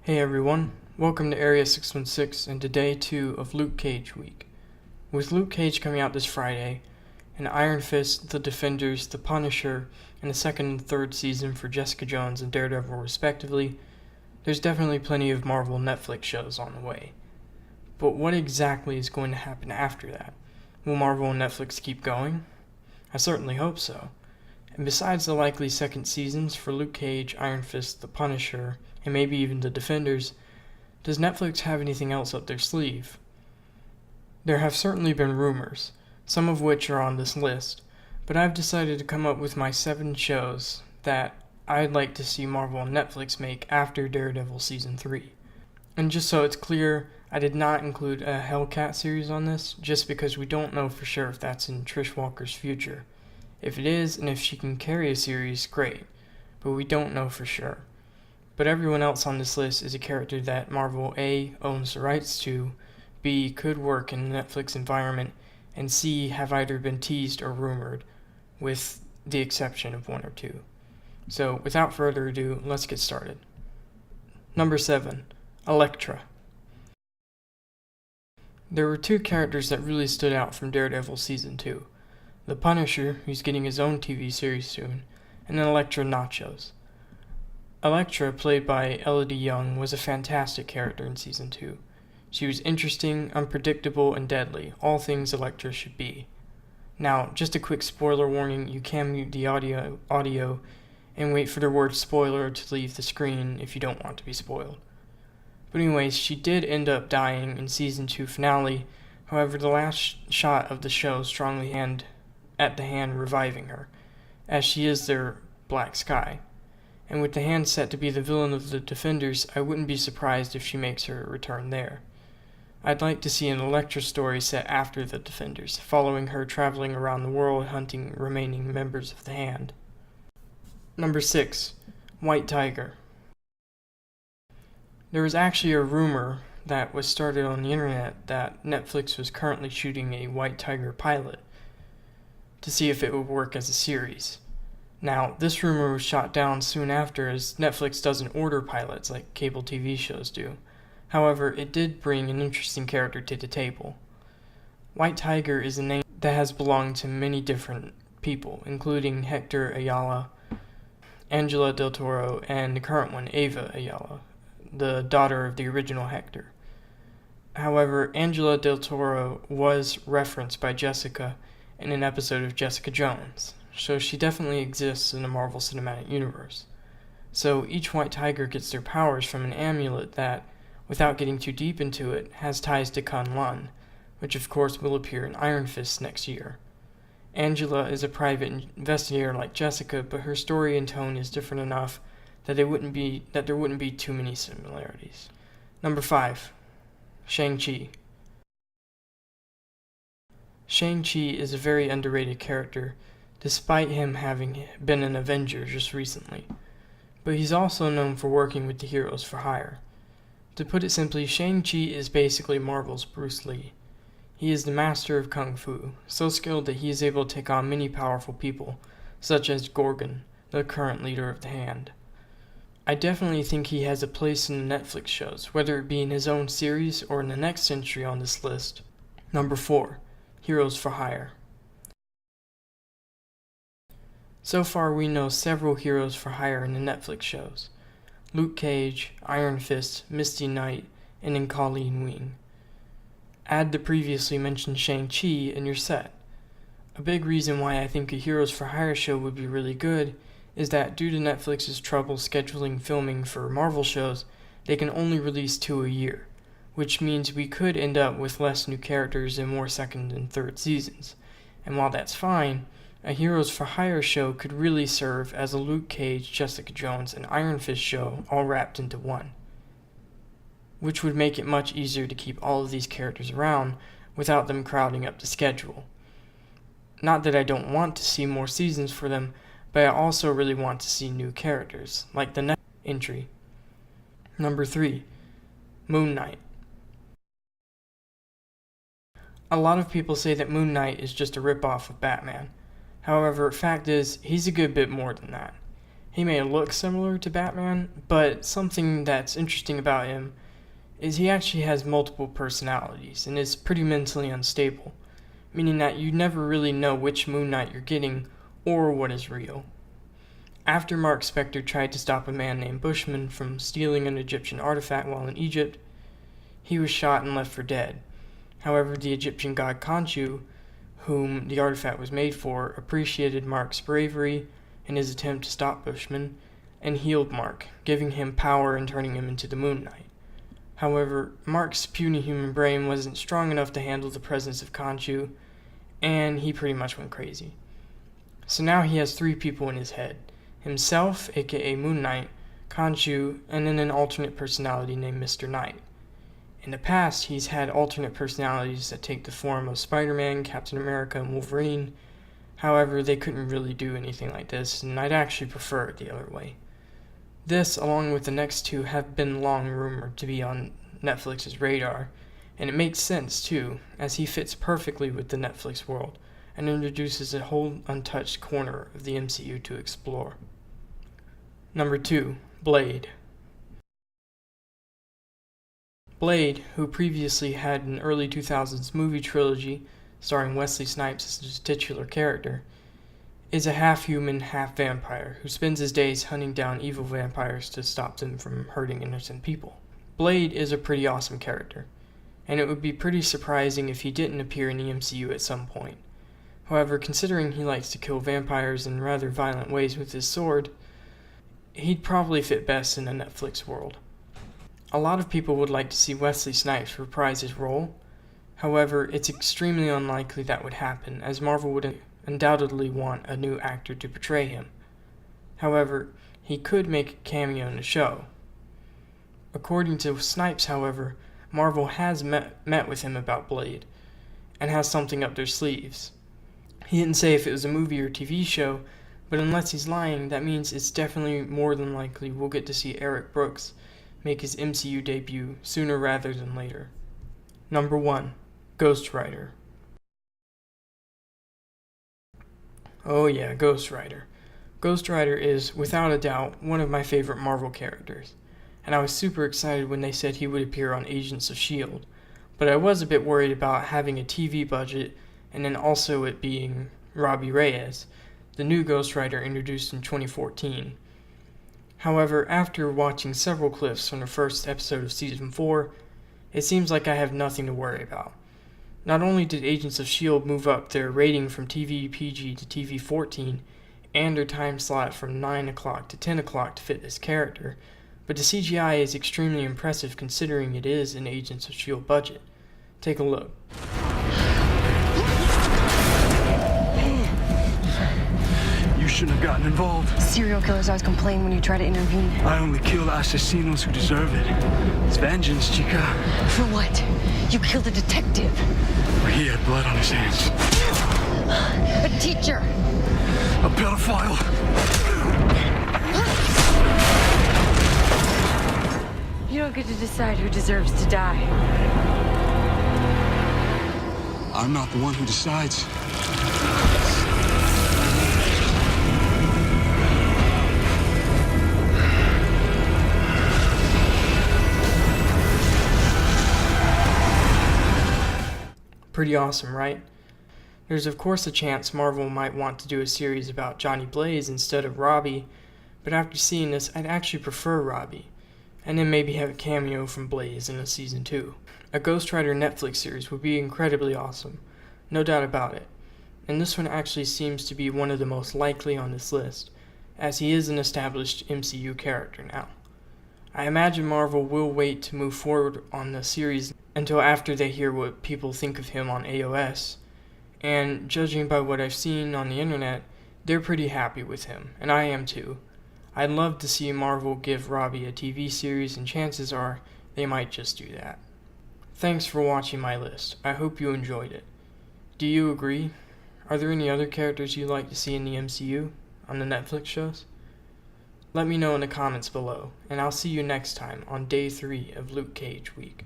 Hey everyone, welcome to Area 616 and to day 2 of Luke Cage week. With Luke Cage coming out this Friday, and Iron Fist, The Defenders, The Punisher, and a second and third season for Jessica Jones and Daredevil respectively, there's definitely plenty of Marvel Netflix shows on the way. But what exactly is going to happen after that? Will Marvel and Netflix keep going? I certainly hope so. And besides the likely second seasons for Luke Cage, Iron Fist, The Punisher, and maybe even The Defenders, does Netflix have anything else up their sleeve? There have certainly been rumors, some of which are on this list, but I've decided to come up with my 7 shows that I'd like to see Marvel and Netflix make after Daredevil Season 3. And just so it's clear, I did not include a Hellcat series on this, just because we don't know for sure if that's in Trish Walker's future. If it is, and if she can carry a series, great, but we don't know for sure. But everyone else on this list is a character that Marvel A. owns the rights to, B. could work in the Netflix environment, and C. have either been teased or rumored, with the exception of 1 or 2. So, without further ado, let's get started. Number 7. Elektra. There were 2 characters that really stood out from Daredevil Season 2. The Punisher, who's getting his own TV series soon, and then Elektra Nachos. Elektra, played by Elodie Yung, was a fantastic character in Season 2. She was interesting, unpredictable, and deadly, all things Elektra should be. Now, just a quick spoiler warning, you can mute the audio and wait for the word spoiler to leave the screen if you don't want to be spoiled. But anyways, she did end up dying in Season 2 finale, however the last shot of the show strongly hinted at the Hand reviving her, as she is their Black Sky. And with the Hand set to be the villain of the Defenders, I wouldn't be surprised if she makes her return there. I'd like to see an Elektra story set after the Defenders, following her traveling around the world hunting remaining members of the Hand. Number 6. White Tiger. There was actually a rumor that was started on the internet that Netflix was currently shooting a White Tiger pilot to see if it would work as a series. Now, this rumor was shot down soon after, as Netflix doesn't order pilots like cable TV shows do. However, it did bring an interesting character to the table. White Tiger is a name that has belonged to many different people, including Hector Ayala, Angela Del Toro, and the current one, Ava Ayala, the daughter of the original Hector. However, Angela Del Toro was referenced by Jessica in an episode of Jessica Jones, so she definitely exists in the Marvel Cinematic Universe. So each White Tiger gets their powers from an amulet that, without getting too deep into it, has ties to Kun-Lun, which of course will appear in Iron Fist next year. Angela is a private investigator like Jessica, but her story and tone is different enough that there wouldn't be too many similarities. Number 5. Shang-Chi. Shang-Chi is a very underrated character, despite him having been an Avenger just recently. But he's also known for working with the Heroes for Hire. To put it simply, Shang-Chi is basically Marvel's Bruce Lee. He is the master of Kung Fu, so skilled that he is able to take on many powerful people, such as Gorgon, the current leader of the Hand. I definitely think he has a place in the Netflix shows, whether it be in his own series or in the next entry on this list. Number 4. Heroes for Hire. So far we know several Heroes for Hire in the Netflix shows. Luke Cage, Iron Fist, Misty Knight, and then Colleen Wing. Add the previously mentioned Shang-Chi and you're set. A big reason why I think a Heroes for Hire show would be really good is that due to Netflix's trouble scheduling filming for Marvel shows, they can only release 2 a year, which means we could end up with less new characters and more second and third seasons. And while that's fine, a Heroes for Hire show could really serve as a Luke Cage, Jessica Jones, and Iron Fist show all wrapped into one, which would make it much easier to keep all of these characters around without them crowding up the schedule. Not that I don't want to see more seasons for them, but I also really want to see new characters, like the next entry. Number 3. Moon Knight. A lot of people say that Moon Knight is just a ripoff of Batman. However, fact is, he's a good bit more than that. He may look similar to Batman, but something that's interesting about him is he actually has multiple personalities and is pretty mentally unstable, meaning that you never really know which Moon Knight you're getting or what is real. After Mark Spector tried to stop a man named Bushman from stealing an Egyptian artifact while in Egypt, he was shot and left for dead. However, the Egyptian god Khonshu, whom the artifact was made for, appreciated Mark's bravery in his attempt to stop Bushman and healed Mark, giving him power and turning him into the Moon Knight. However, Mark's puny human brain wasn't strong enough to handle the presence of Khonshu, and he pretty much went crazy. So now he has three people in his head: himself, aka Moon Knight, Khonshu, and then an alternate personality named Mr. Knight. In the past, he's had alternate personalities that take the form of Spider-Man, Captain America, and Wolverine. However, they couldn't really do anything like this, and I'd actually prefer it the other way. This, along with the next two, have been long rumored to be on Netflix's radar, and it makes sense too, as he fits perfectly with the Netflix world and introduces a whole untouched corner of the MCU to explore. Number 2, Blade. Blade, who previously had an early 2000s movie trilogy starring Wesley Snipes as his titular character, is a half-human, half-vampire who spends his days hunting down evil vampires to stop them from hurting innocent people. Blade is a pretty awesome character, and it would be pretty surprising if he didn't appear in the MCU at some point. However, considering he likes to kill vampires in rather violent ways with his sword, he'd probably fit best in a Netflix world. A lot of people would like to see Wesley Snipes reprise his role. However, it's extremely unlikely that would happen, as Marvel would undoubtedly want a new actor to portray him. However, he could make a cameo in the show. According to Snipes, however, Marvel has met with him about Blade, and has something up their sleeves. He didn't say if it was a movie or TV show, but unless he's lying, that means it's definitely more than likely we'll get to see Eric Brooks make his MCU debut sooner rather than later. Number 1, Ghost Rider. Oh yeah, Ghost Rider. Ghost Rider is, without a doubt, one of my favorite Marvel characters, and I was super excited when they said he would appear on Agents of S.H.I.E.L.D., but I was a bit worried about having a TV budget and then also it being Robbie Reyes, the new Ghost Rider introduced in 2014. However, after watching several clips from the first episode of Season 4, it seems like I have nothing to worry about. Not only did Agents of S.H.I.E.L.D. move up their rating from TV PG to TV 14, and their time slot from 9 o'clock to 10 o'clock to fit this character, but the CGI is extremely impressive considering it is an Agents of S.H.I.E.L.D. budget. Take a look. Shouldn't have gotten involved. Serial killers always complain when you try to intervene. I only kill asesinos who deserve it. It's vengeance, chica. For what? You killed a detective. He had blood on his hands. A teacher. A pedophile. You don't get to decide who deserves to die. I'm not the one who decides. Pretty awesome, right? There's of course a chance Marvel might want to do a series about Johnny Blaze instead of Robbie, but after seeing this, I'd actually prefer Robbie, and then maybe have a cameo from Blaze in a Season 2. A Ghost Rider Netflix series would be incredibly awesome, no doubt about it, and this one actually seems to be one of the most likely on this list, as he is an established MCU character now. I imagine Marvel will wait to move forward on the series until after they hear what people think of him on AOS, and judging by what I've seen on the internet, they're pretty happy with him, and I am too. I'd love to see Marvel give Robbie a TV series, and chances are they might just do that. Thanks for watching my list. I hope you enjoyed it. Do you agree? Are there any other characters you'd like to see in the MCU on the Netflix shows? Let me know in the comments below, and I'll see you next time on Day 3 of Luke Cage Week.